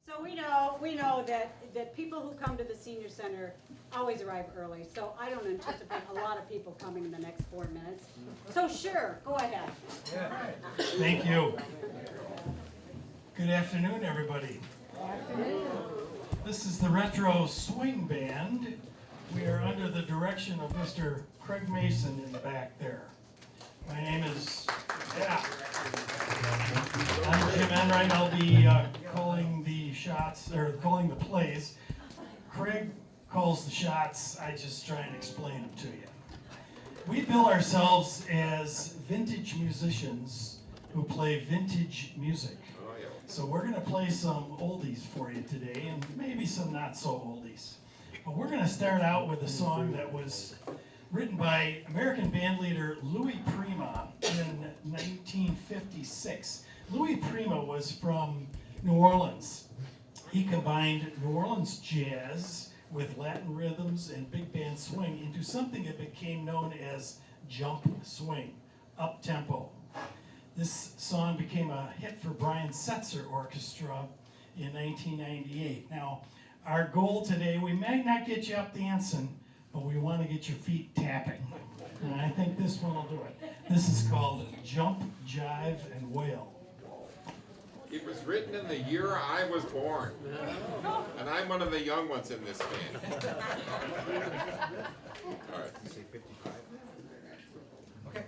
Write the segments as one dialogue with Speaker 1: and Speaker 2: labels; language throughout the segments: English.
Speaker 1: So we know that people who come to the senior center always arrive early, so I don't anticipate a lot of people coming in the next 4 minutes. So sure, go ahead.
Speaker 2: Thank you. Good afternoon, everybody. This is the Retro Swing Band. We are under the direction of Mr. Craig Mason in the back there. My name is, I'm Jim Enright. I'll be calling the shots, or calling the plays. Craig calls the shots. I just try and explain them to you. We bill ourselves as vintage musicians who play vintage music. So we're going to play some oldies for you today, and maybe some not so oldies. But we're going to start out with a song that was written by American bandleader Louis Prima in 1956. Louis Prima was from New Orleans. He combined New Orleans jazz with Latin rhythms and big band swing into something that became known as jump swing, up-tempo. This song became a hit for Brian Setzer Orchestra in 1998. Now, our goal today, we might not get you up dancing, but we want to get your feet tapping. And I think this one will do it. This is called Jump, Jive, and Wail.
Speaker 3: It was written in the year I was born, and I'm one of the young ones in this band. All right.
Speaker 4: Say 55. Okay.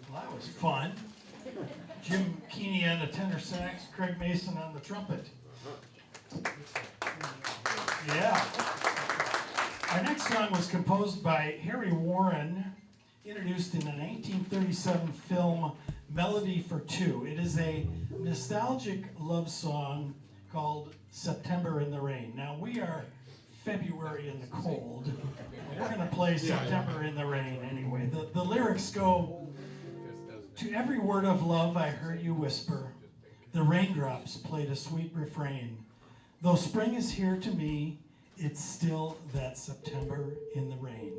Speaker 2: Well, that was fun. Jim Keeney on the tenor sax, Craig Mason on the trumpet. Yeah. Our next song was composed by Harry Warren, introduced in the 1937 film Melody for Two. It is a nostalgic love song called September in the Rain. Now, we are February in the cold. We're going to play September in the Rain anyway. The lyrics go, "To every word of love I heard you whisper, the raindrops played a sweet refrain. Though spring is here to me, it's still that September in the rain."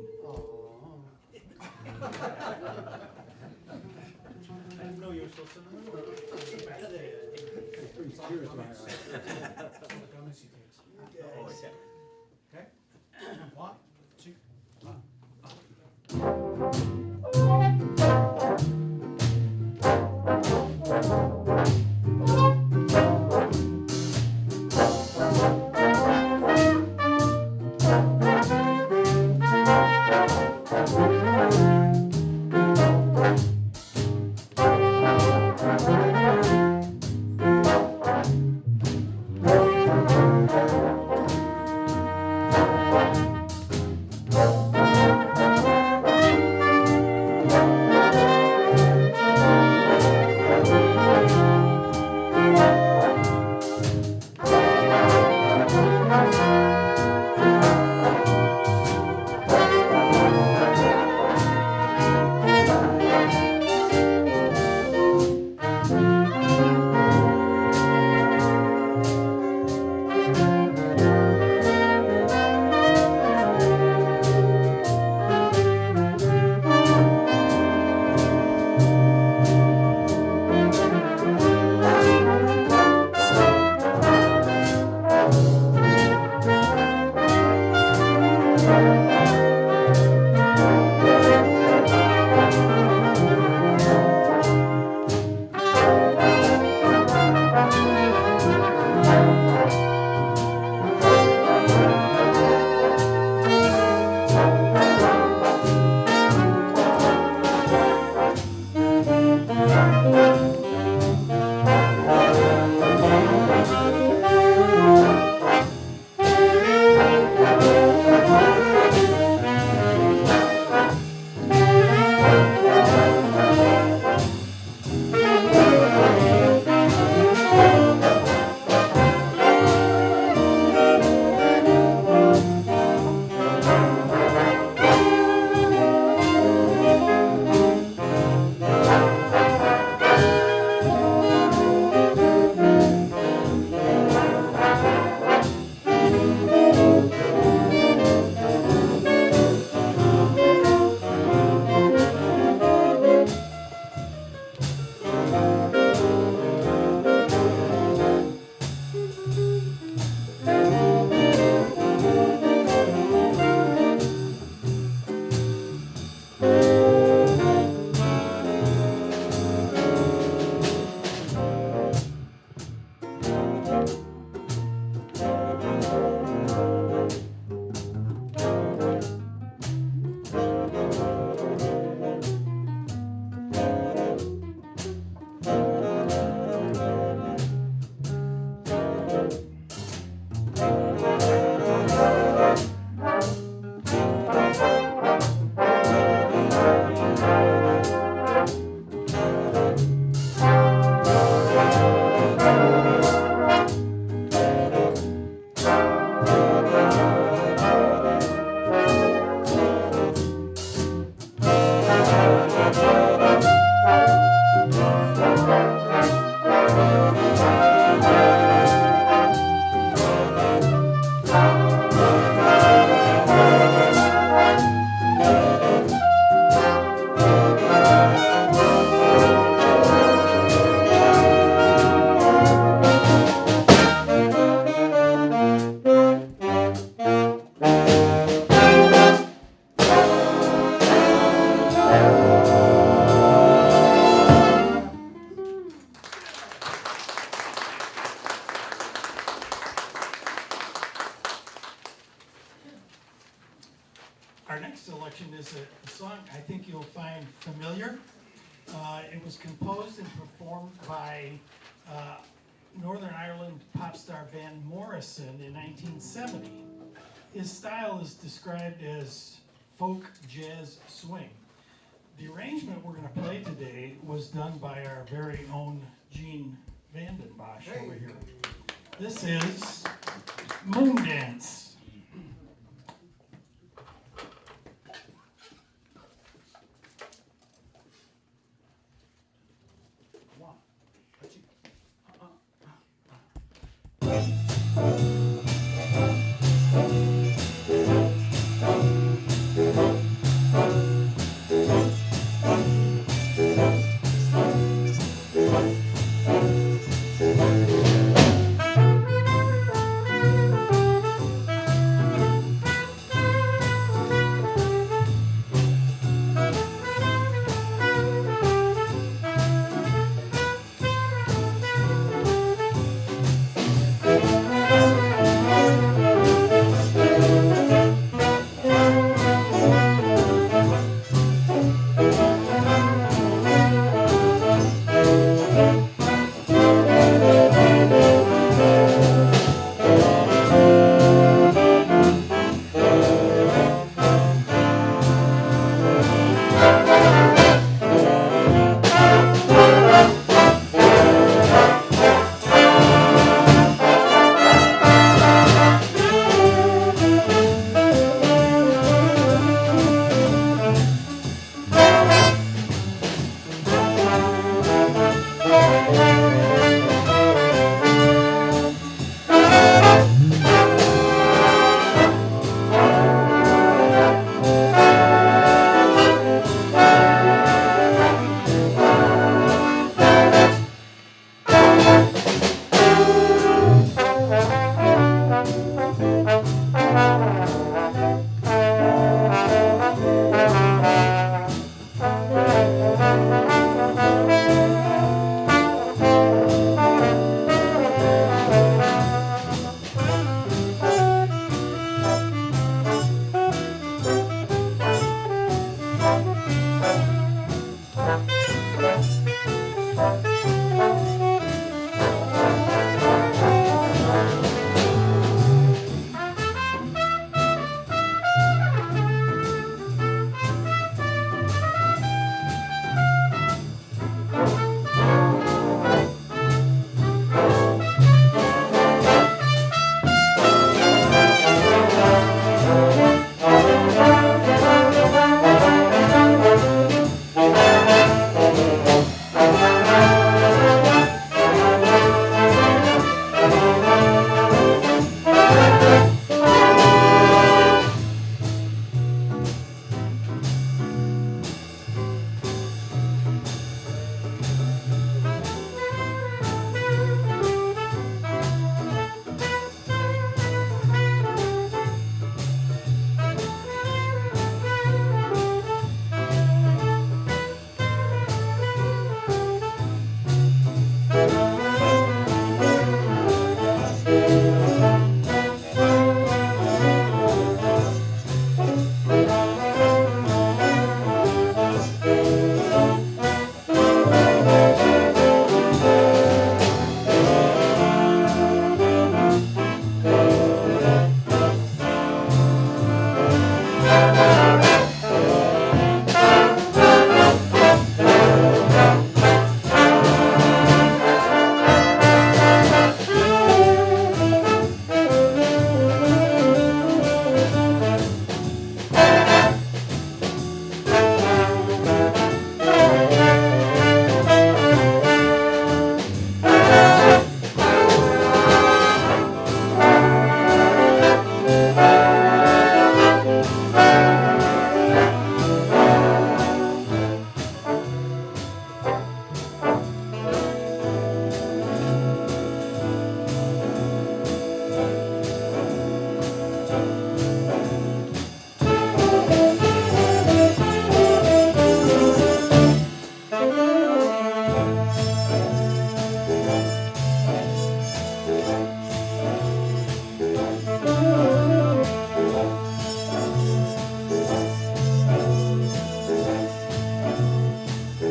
Speaker 4: I didn't know you were supposed to know. Okay. 1, 2, 1.
Speaker 2: It was composed and performed by Northern Ireland pop star Van Morrison in 1970. His style is described as folk jazz swing. The arrangement we're going to play today was done by our very own Gene Vandenbosch over here. This is Moon Dance.
Speaker 4: One, two.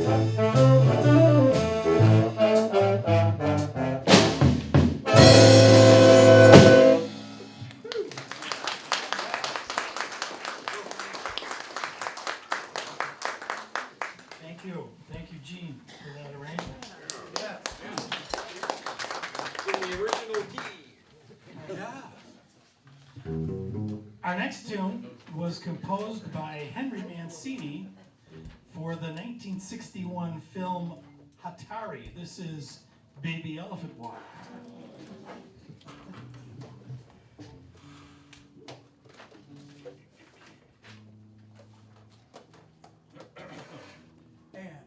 Speaker 5: Thank you.
Speaker 2: Eugene for that arrangement.
Speaker 3: In the original key.
Speaker 2: Our next tune was composed by Henry Mancini for the 1961 film Hatari. This is Baby Elephant Walk.
Speaker 4: And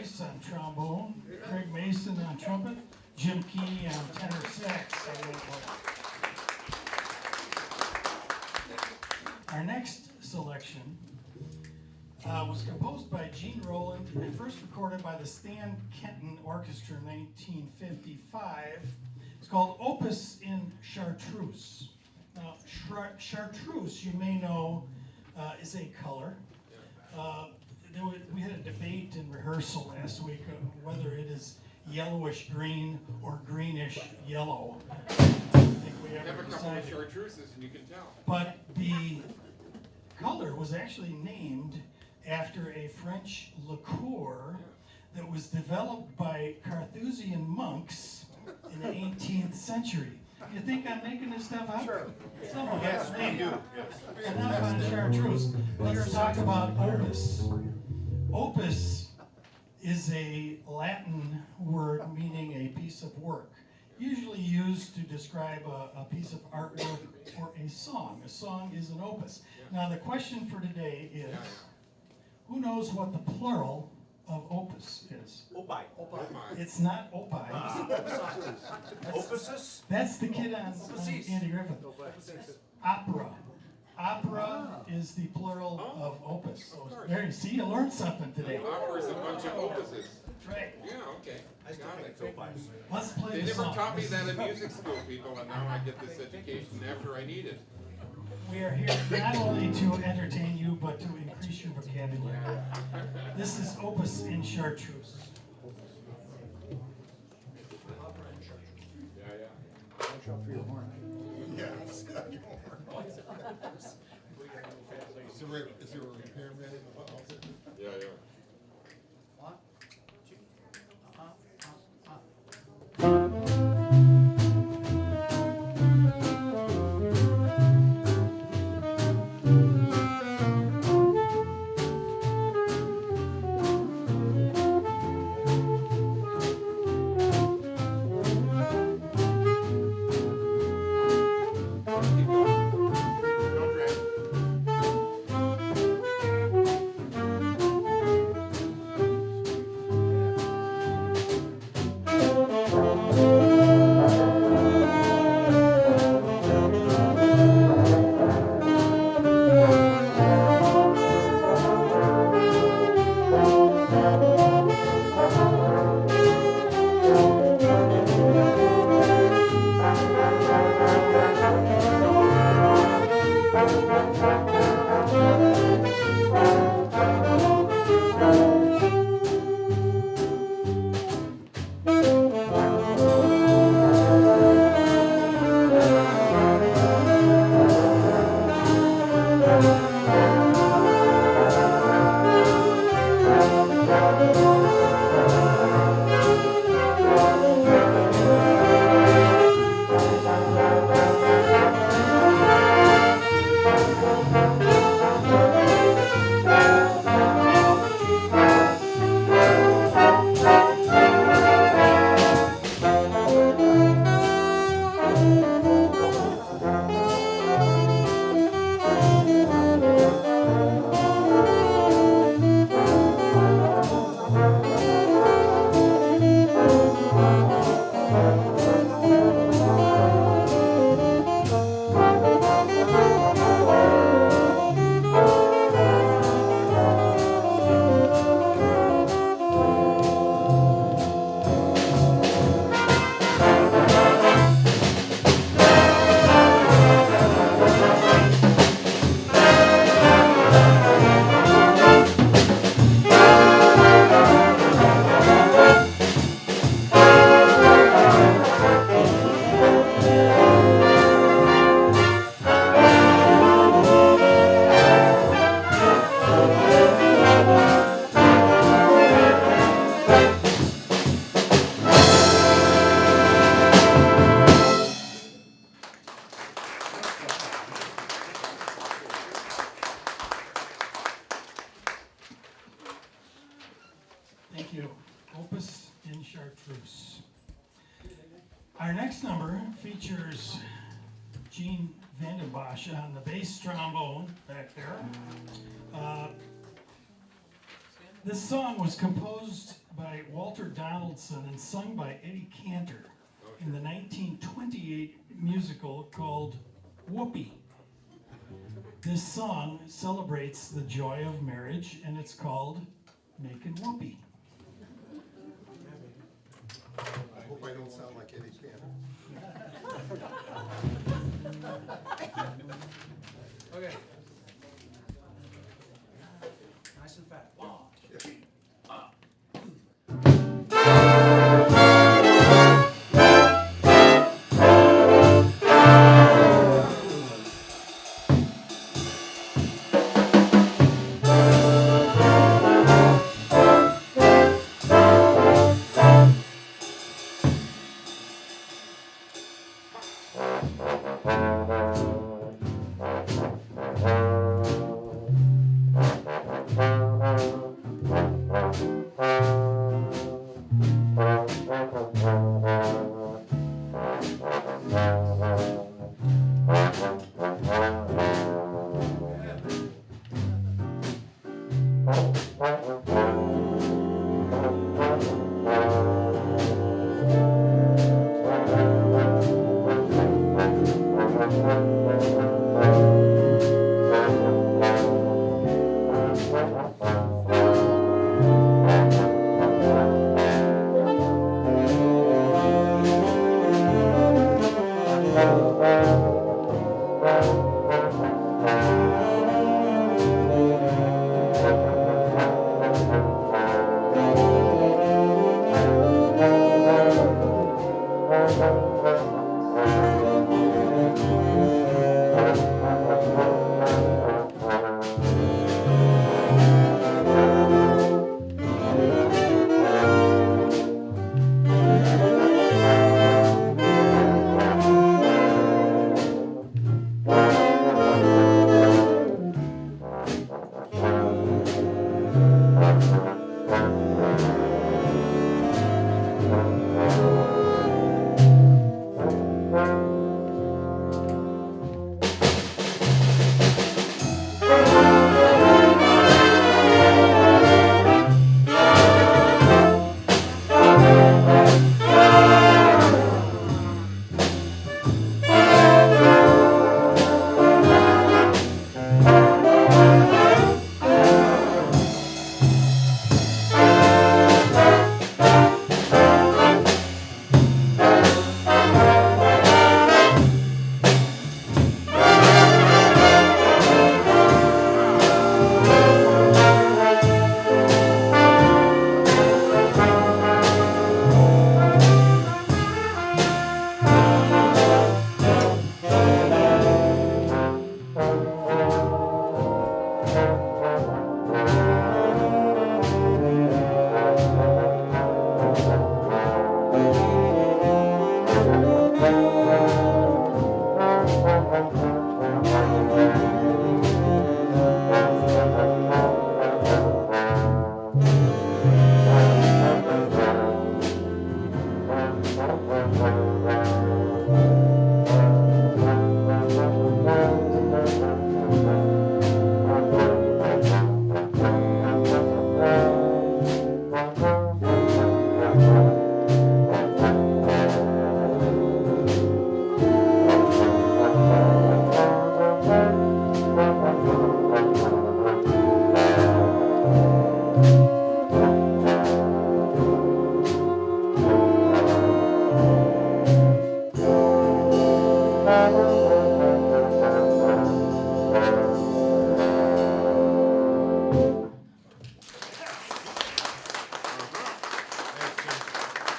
Speaker 2: Rice on trombone, Craig Mason on trumpet, Jim Key on tenor sax. Our next selection was composed by Gene Roland and first recorded by the Stan Kenton Orchestra in 1955. It's called Opus in Chartreuse. Now, chartreuse, you may know, is a color. We had a debate in rehearsal last week on whether it is yellowish green or greenish yellow. I don't think we
Speaker 3: Have
Speaker 2: ever
Speaker 3: a couple of
Speaker 2: decided.
Speaker 3: chartreuses and you can tell.
Speaker 2: But the color was actually named after a French liqueur that was developed by Carthusian monks in the 18th century. You think I'm making this stuff up? Sure. Some of us may. Enough on chartreuse. Let's talk about opus. Opus is a Latin word meaning a piece of work, usually used to describe a piece of artwork or a song. A song is an opus. Now the question for today is, who knows what the plural of opus is?
Speaker 4: Opie.
Speaker 3: Oh my.
Speaker 2: It's not opie.
Speaker 4: Opuses?
Speaker 2: That's the kid on
Speaker 4: Opuses.
Speaker 2: Andy Griffith. Opera. Opera is the plural of opus. So there you see, you learned something today.
Speaker 3: Opera's a bunch of opuses.
Speaker 2: Right.
Speaker 3: Yeah, okay. Got it.
Speaker 2: Let's play
Speaker 3: They
Speaker 2: the
Speaker 3: never
Speaker 2: song.
Speaker 3: taught me that in music school, people, and now I get this education after I need it.
Speaker 2: We are here not only to entertain you, but to increase your vocabulary. This is Opus in Chartreuse.
Speaker 3: Yeah, yeah.
Speaker 4: Watch out for your horn.
Speaker 5: Yes. Is there a repairman in the house?
Speaker 3: Yeah, yeah.
Speaker 4: One, two,
Speaker 3: Keep going. Don't drag.
Speaker 2: Thank you. Opus in Chartreuse. Our next number features Gene Vandenbosch on the bass trombone back there. This song was composed by Walter Donaldson and sung by Eddie Cantor in the 1928 musical called Whoopee. This song celebrates the joy of marriage, and it's called Makin' Whoopee.
Speaker 5: I hope I don't sound like Eddie Cantor.
Speaker 4: Okay. Nice and fat. One, two.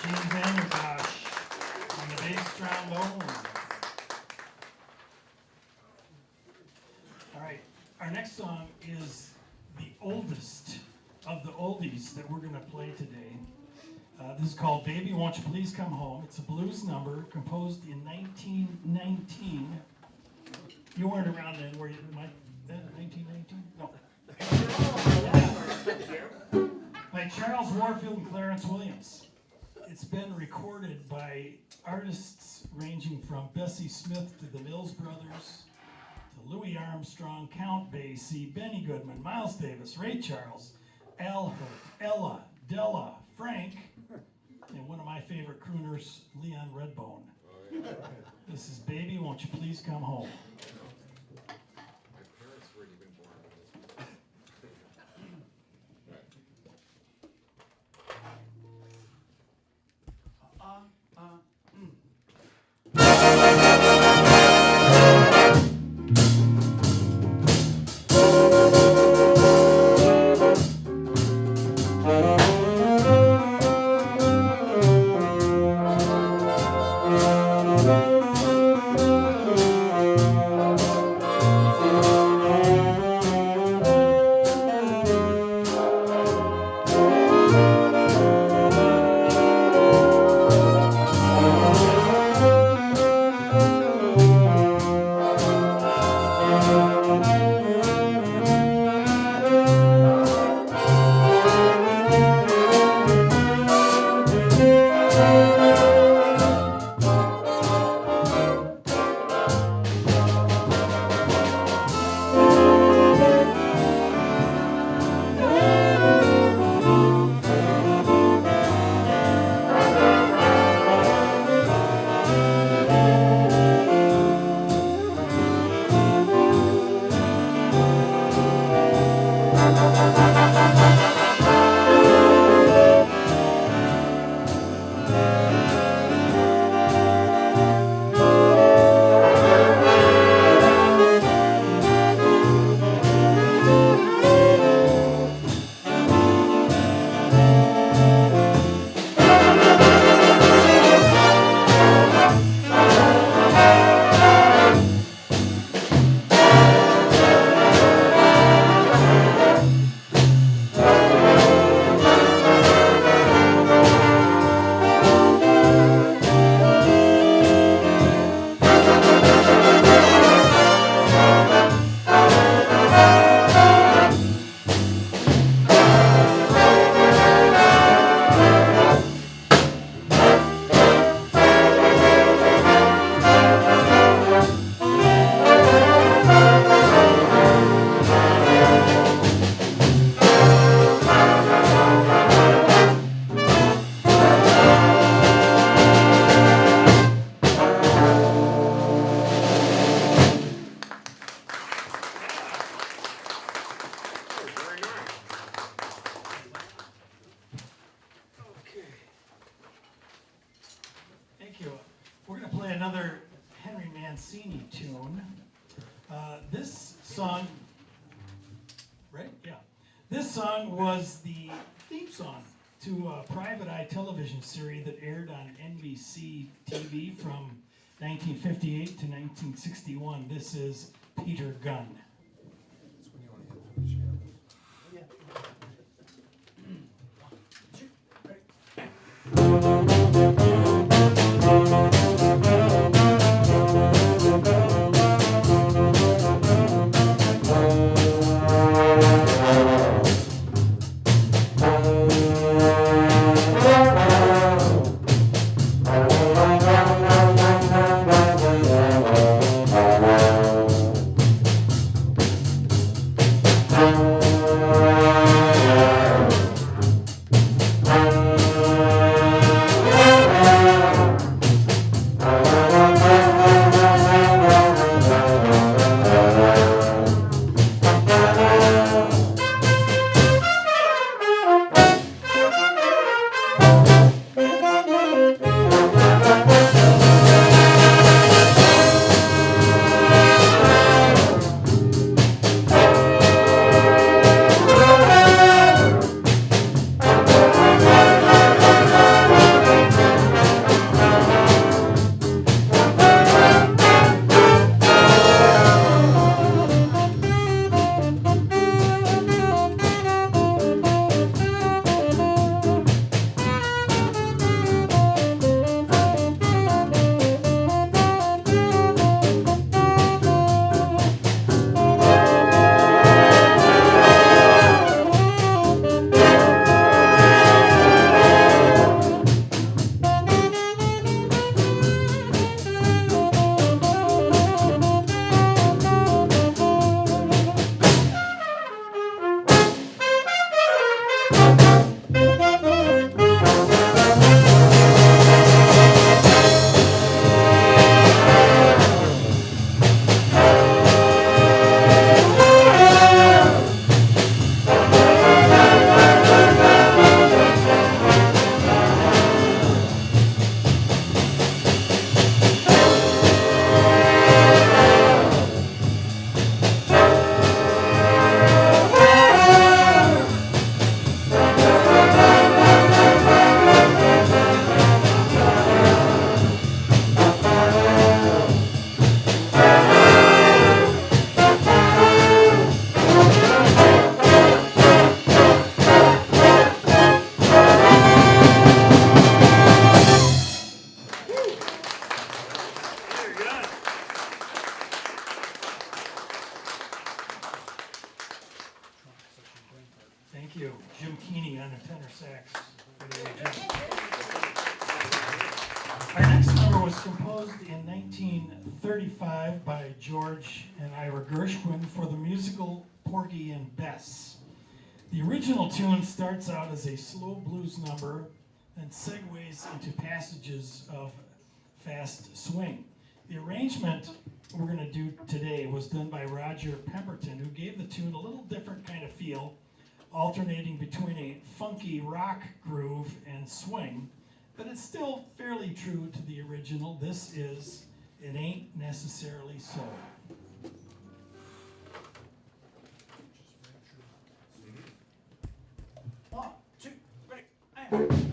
Speaker 2: Gene Vanderbosch on the bass trombone. All right, our next song is the oldest of the oldies that we're gonna play today. This is called Baby Won't You Please Come Home. It's a blues number composed in 1919. You weren't around then, were you, Mike? 1919? No. By Charles Warfield and Clarence Williams. It's been recorded by artists ranging from Bessie Smith to the Mills Brothers, to Louis Armstrong, Count Basie, Benny Goodman, Miles Davis, Ray Charles, Al Hurt, Ella, Della, Frank, and one of my favorite crooners, Leon Redbone. This is Baby, Won't You Please Come Home.
Speaker 3: My parents weren't even born when
Speaker 2: another Henry Mancini tune. This song, right? Yeah. This song was the theme song to a Private Eye television series that aired on NBC TV from 1958 to 1961. This is Peter Gunn.
Speaker 5: That's when you want to hit the chair.
Speaker 2: on the tenor sax. Our next number was composed in 1935 by George and Ira Gershwin for the musical Porgy and Bess. The original tune starts out as a slow blues number, then segues into passages of fast swing. The arrangement we're going to do today was done by Roger Pemberton, who gave the tune a little different kind of feel, alternating between a funky rock groove and swing, but it's still fairly true to the original. This is It Ain't Necessarily So.
Speaker 4: 1, 2, ready, and.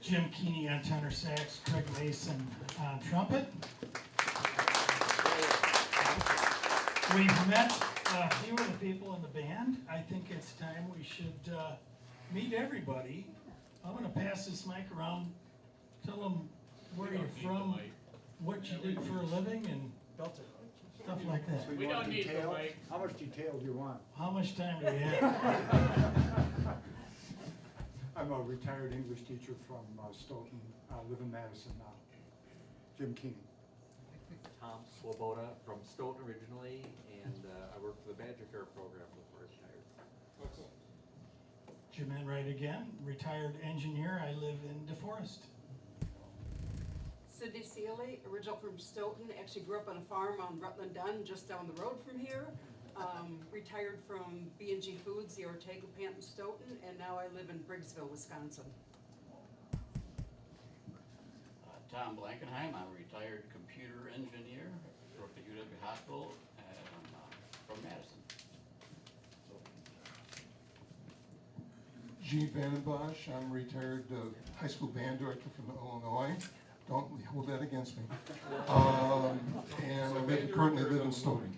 Speaker 2: Jim Keeney on tenor sax, Craig Mason on trumpet. We've met a few of the people in the band. I think it's time we should meet everybody. I'm gonna pass this mic around, tell them where you're from, what you did for a living, and stuff like that.
Speaker 4: We don't need the mic.
Speaker 6: How much detail do you want?
Speaker 2: How much time do we have?
Speaker 6: I'm a retired English teacher from Stoughton. I live in Madison now. Jim Keeney.
Speaker 7: Tom Swoboda from Stoughton originally, and I work for the Badger Fair program before I retired.
Speaker 2: Jim Enright again, retired engineer. I live in DeForest.
Speaker 8: Cindy Seeley, original from Stoughton, actually grew up on a farm on Rutland Dun, just down the road from here. Retired from B&G Foods, the Ortega plant in Stoughton, and now I live in Briggsville, Wisconsin.
Speaker 9: Tom Blankenheim, I'm a retired computer engineer, worked at UW Hospital, and I'm from Madison.
Speaker 5: Gene Vandenbosch, I'm retired high school band director from Illinois. Don't hold that against me. And I currently live in Stoughton.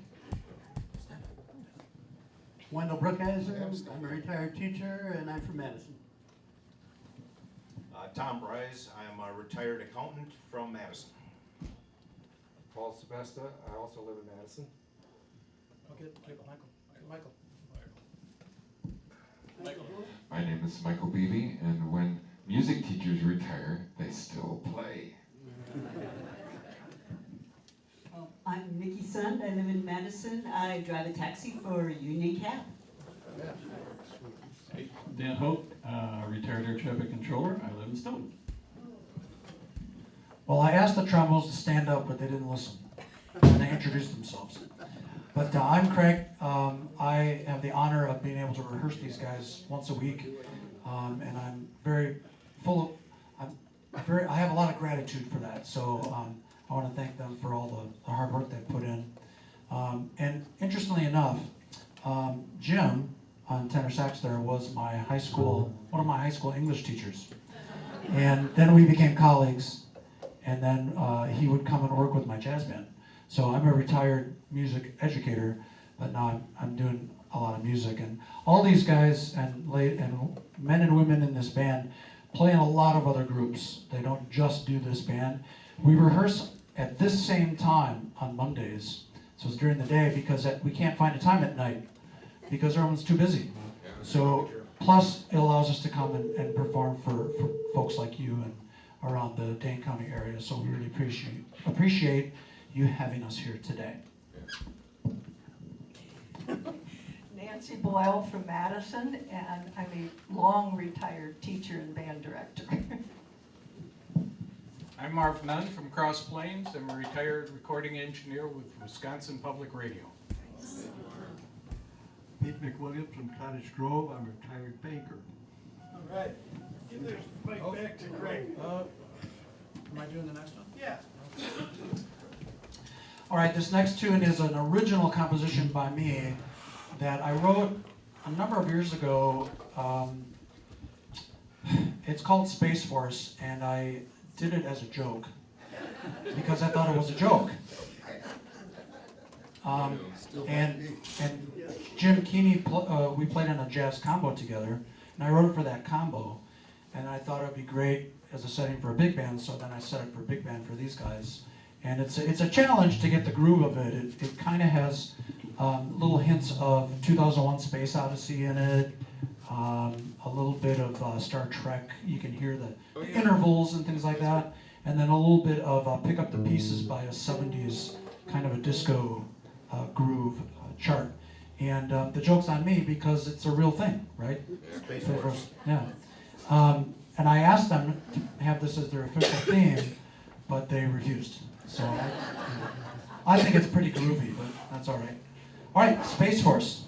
Speaker 10: Wendell Brookhiser, I'm a retired teacher and I'm from Madison.
Speaker 11: Tom Bryce, I am a retired accountant from Madison.
Speaker 12: Paul Sebesta, I also live in Madison.
Speaker 4: Okay, Michael.
Speaker 13: My name is Michael Beebe, and when music teachers retire, they still play.
Speaker 14: I'm Nikki Sund. I live in Madison. I drive a taxi for Union Cab.
Speaker 15: Dan Hope, retired air traffic controller. I live in Stoughton.
Speaker 4: Well, I asked the Trumbles to stand up, but they didn't listen. And they introduced themselves. But I'm Craig. I have the honor of being able to rehearse these guys once a week. And I'm very full of, I have a lot of gratitude for that. So I want to thank them for all the hard work they put in. And interestingly enough, Jim on tenor sax there was one of my high school English teachers. And then we became colleagues, and then he would come and work with my jazz band. So I'm a retired music educator, but now I'm doing a lot of music. And all these guys and men and women in this band play in a lot of other groups. They don't just do this band. We rehearse at this same time on Mondays. So it's during the day because we can't find a time at night because everyone's too busy. So plus it allows us to come and perform for folks like you and around the Dane County area. So we really appreciate you having us here today.
Speaker 16: Nancy Boyle from Madison, and I'm a long retired teacher and band director.
Speaker 17: I'm Marv Nunn from Cross Plains. I'm a retired recording engineer with Wisconsin Public Radio.
Speaker 10: Pete McWilliams from Cottage Grove. I'm a retired banker.
Speaker 2: All right. Give this mic back to Craig.
Speaker 4: Am I doing the next one?
Speaker 2: Yeah.
Speaker 4: All right, this next tune is an original composition by me that I wrote a number of years ago. It's called Space Force, and I did it as a joke because I thought it was a joke. And Jim Keeney, we played in a jazz combo together, and I wrote it for that combo, and I thought it would be great as a setting for a big band, so then I set it for a big band for these guys. And it's a challenge to get the groove of it. It kind of has little hints of 2001 Space Odyssey in it, a little bit of Star Trek. You can hear the intervals and things like that. And then a little bit of Pick Up the Pieces by a 70s kind of a disco groove chart. And the joke's on me because it's a real thing, right?
Speaker 3: Space Force.
Speaker 4: Yeah. And I asked them to have this as their official theme, but they refused. So I think it's pretty groovy, but that's all right. All right, Space Force.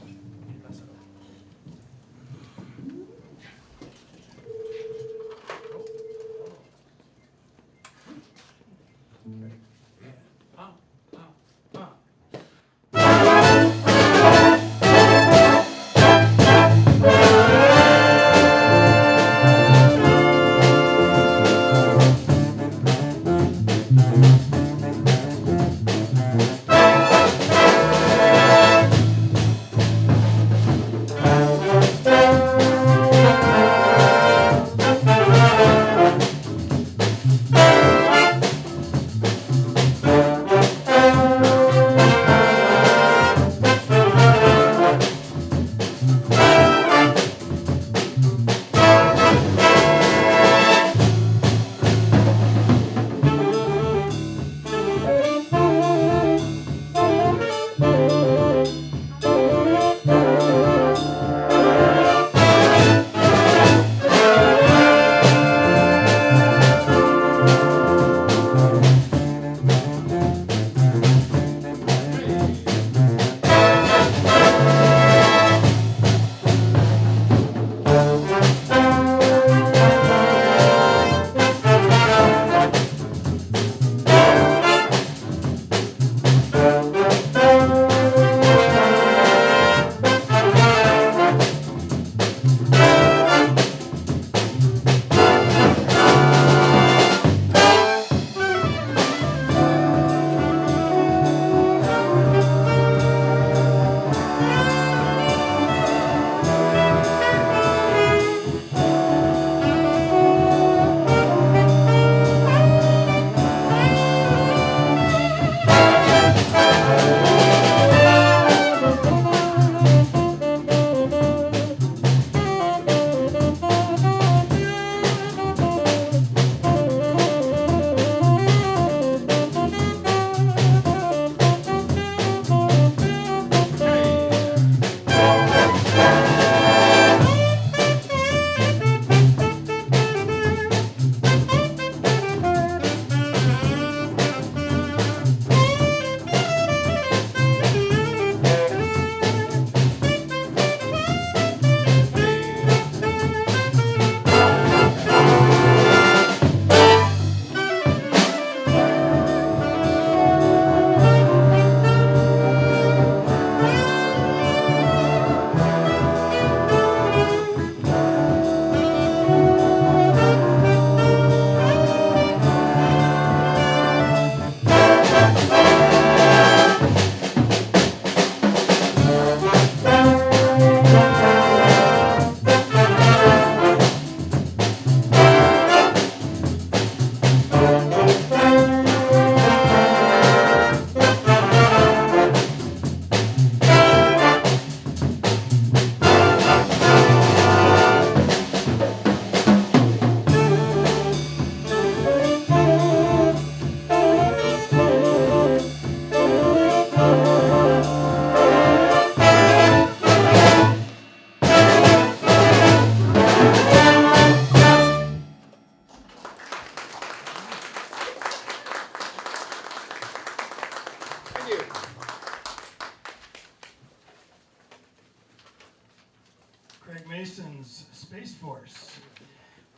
Speaker 2: Tyson's Space Force.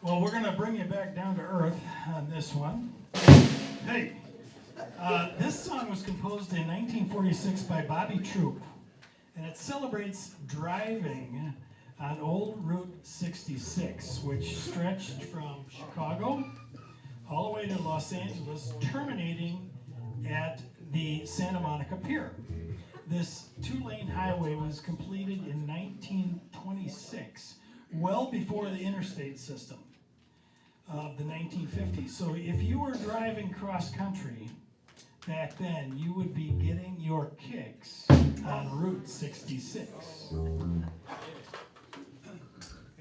Speaker 2: Well, we're gonna bring you back down to earth on this one. Hey, this song was composed in 1946 by Bobby Troop, and it celebrates driving on Old Route 66, which stretched from Chicago all the way to Los Angeles, terminating at the Santa Monica Pier. This two-lane highway was completed in 1926, well before the interstate system of the 1950s. So if you were driving cross-country back then, you would be getting your kicks on Route 66.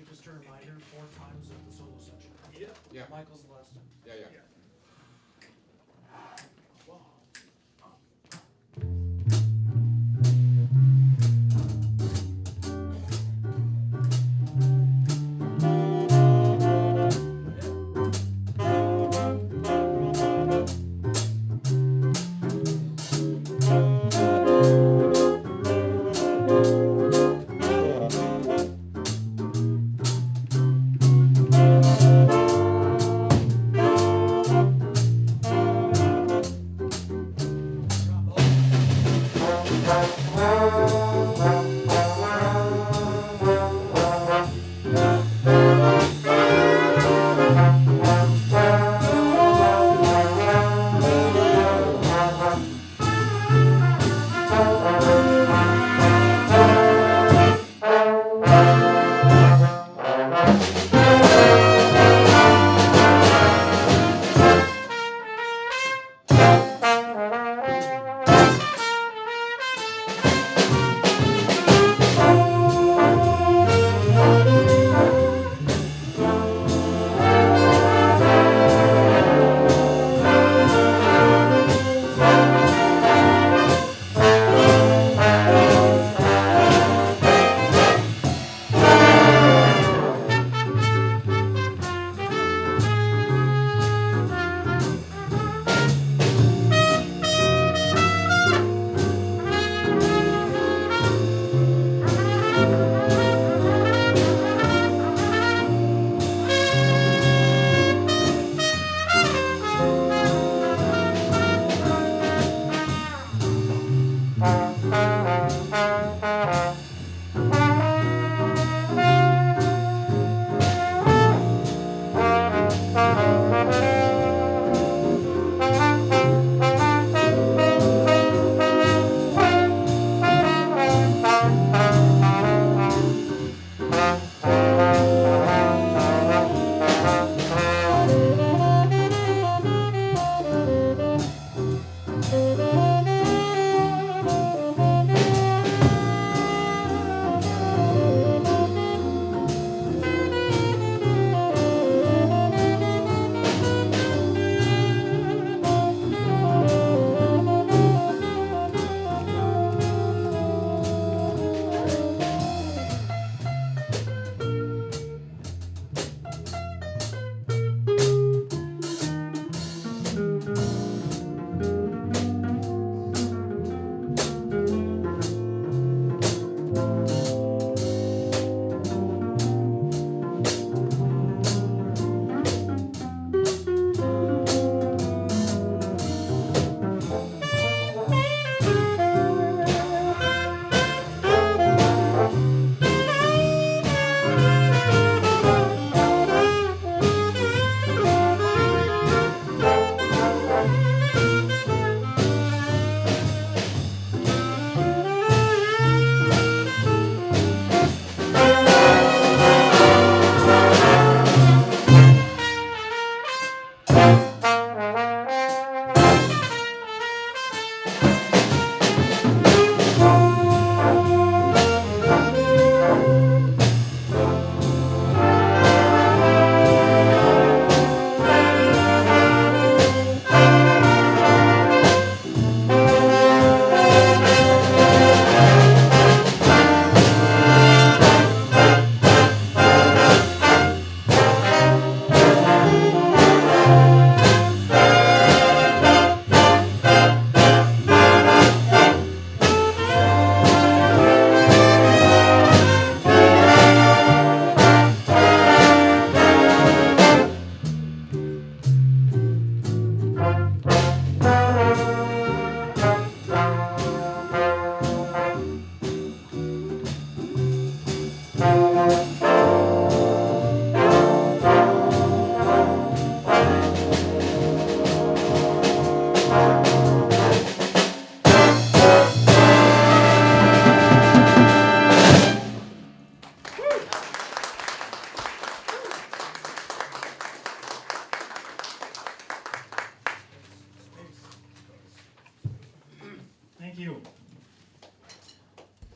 Speaker 4: Just a reminder, 4 times at the solo section.
Speaker 3: Yeah.
Speaker 4: Michael's the last time.
Speaker 3: Yeah, yeah.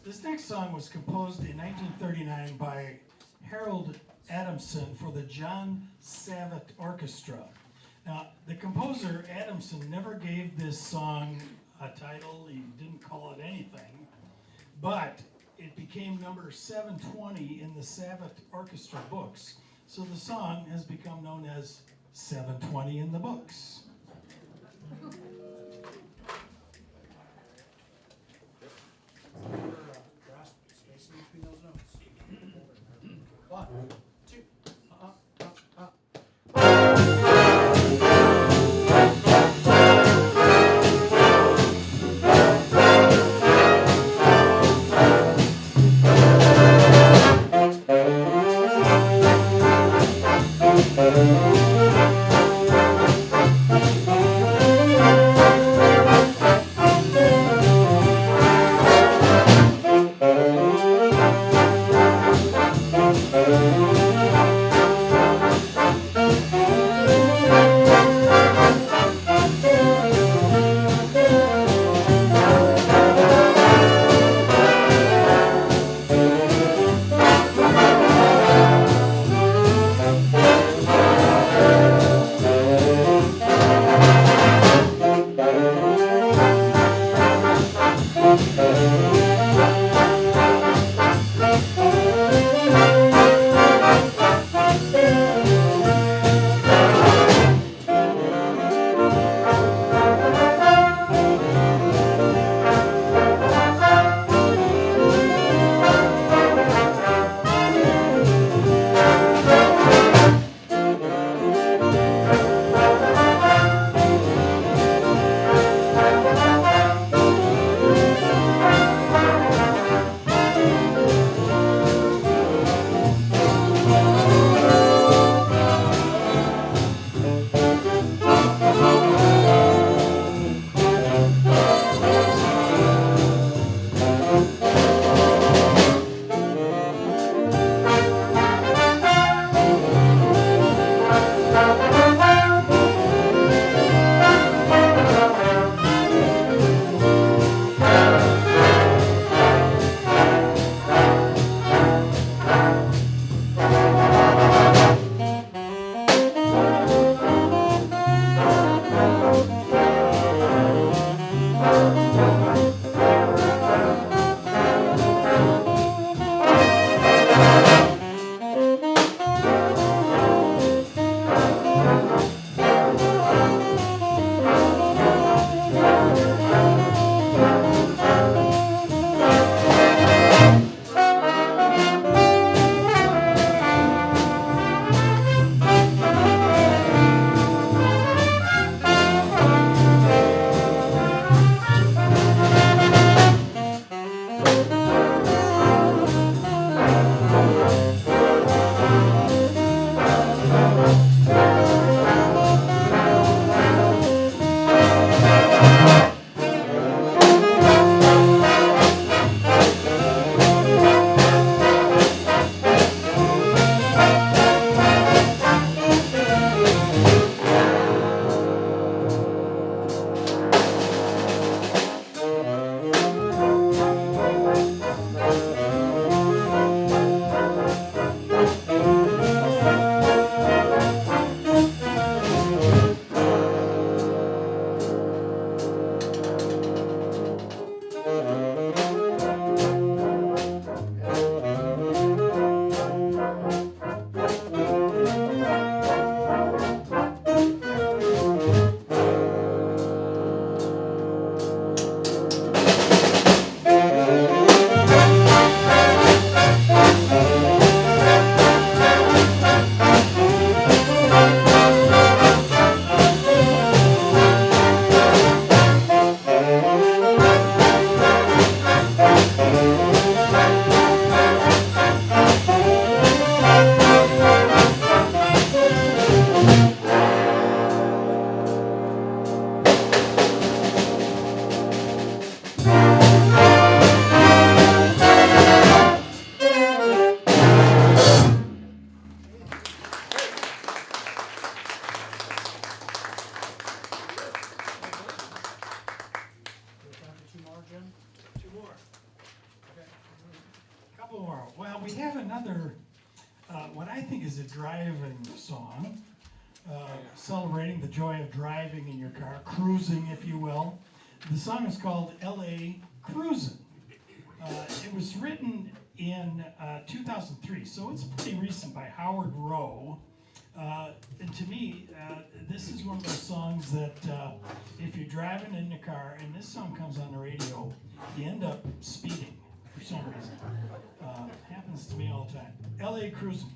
Speaker 2: This next song was composed in 1939 by Harold Adamson for the John Savitt Orchestra. Now, the composer, Adamson, never gave this song a title. He didn't call it anything. But it became number 720 in the Savitt Orchestra books. So the song has become known as 720 in the books.
Speaker 4: Spacing between those notes. 1, 2,
Speaker 18: Thank you.
Speaker 2: couple more. Well, we have another, what I think is a driving song, celebrating the joy of driving in your car, cruising, if you will. The song is called L.A. Cruisin'. It was written in 2003, so it's pretty recent, by Howard Rowe. And to me, this is one of those songs that if you're driving in the car and this song comes on the radio, you end up speeding for some reason. Happens to me all the time. L.A. Cruisin'.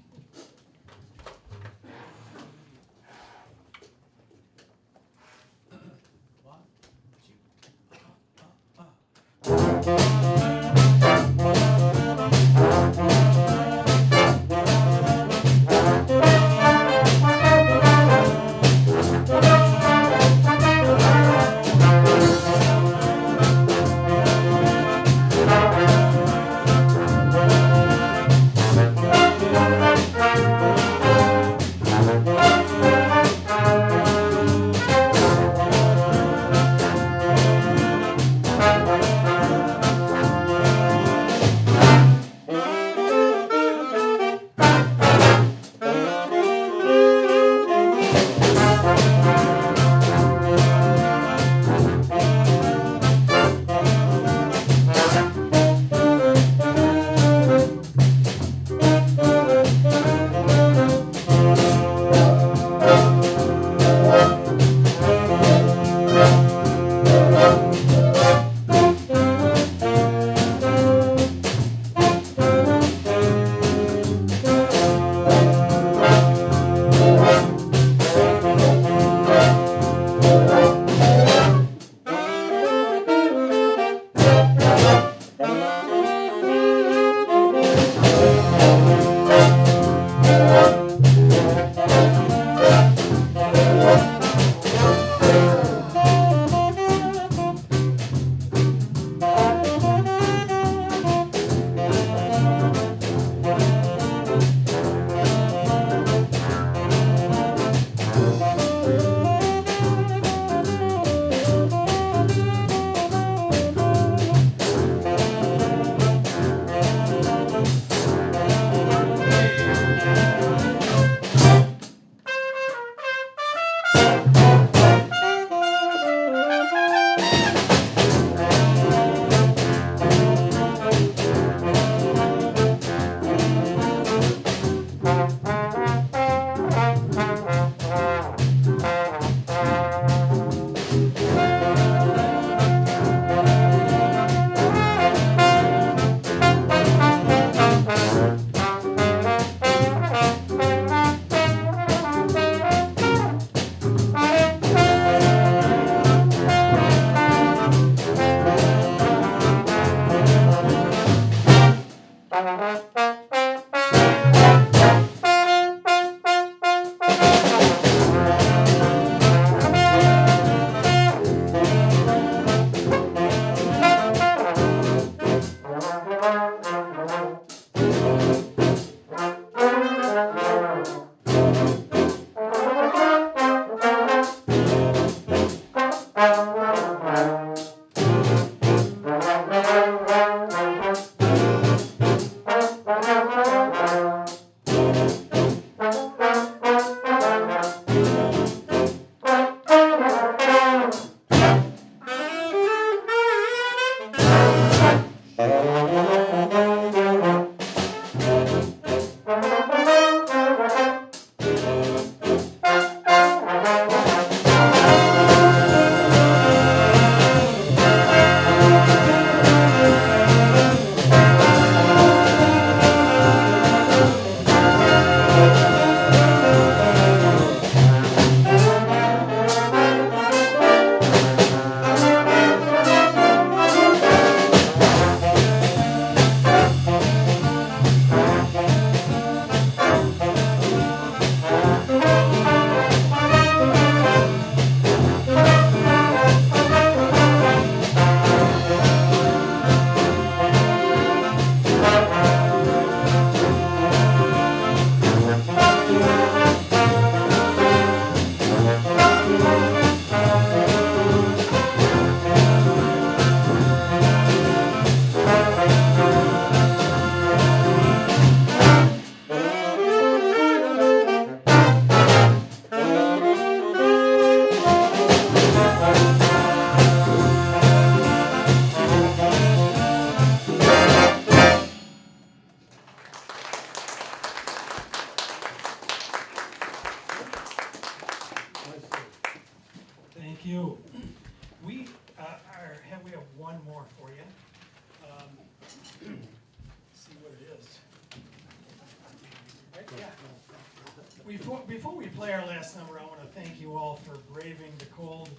Speaker 2: Before we play our last number, I want to thank you all for braving the cold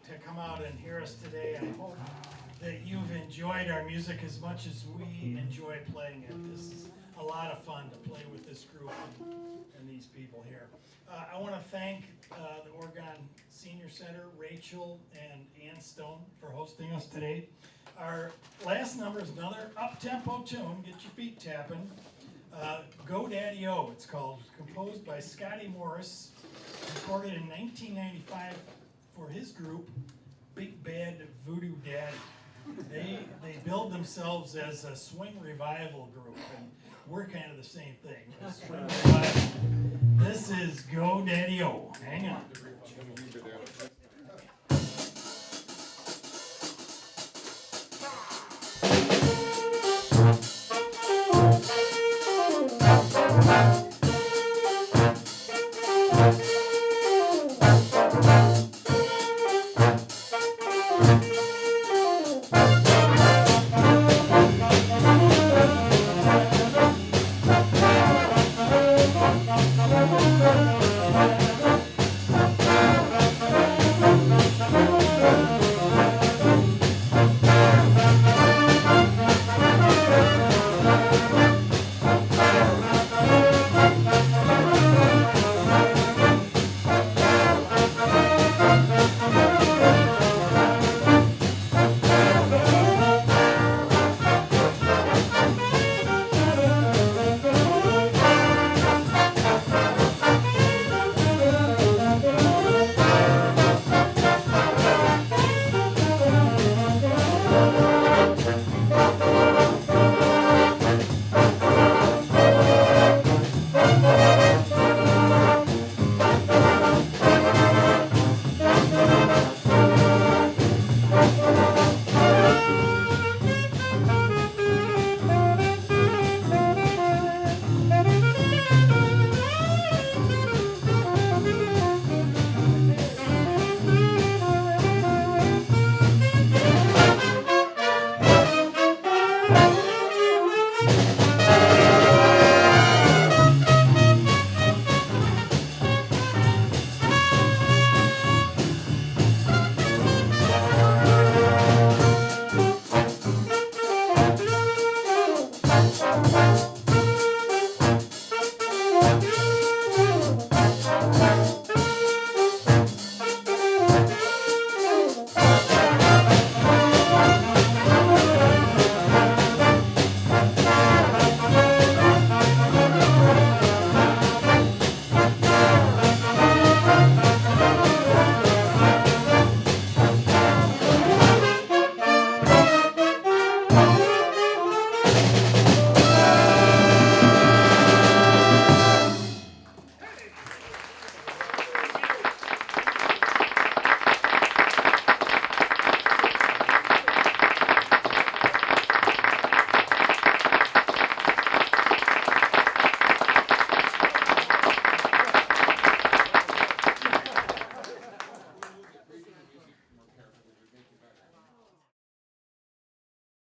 Speaker 2: to come out and hear us today. I hope that you've enjoyed our music as much as we enjoy playing it. This is a lot of fun to play with this group and these people here. I want to thank the Oregon Senior Center, Rachel and Ann Stone, for hosting us today. Our last number is another up-tempo tune, get your feet tapping. Go Daddy-O, it's called. It was composed by Scotty Morris, recorded in 1995 for his group, Big Bad Voodoo Daddy. They billed themselves as a swing revival group, and we're kind of the same thing. A swing revival. This is Go Daddy-O. Hang on.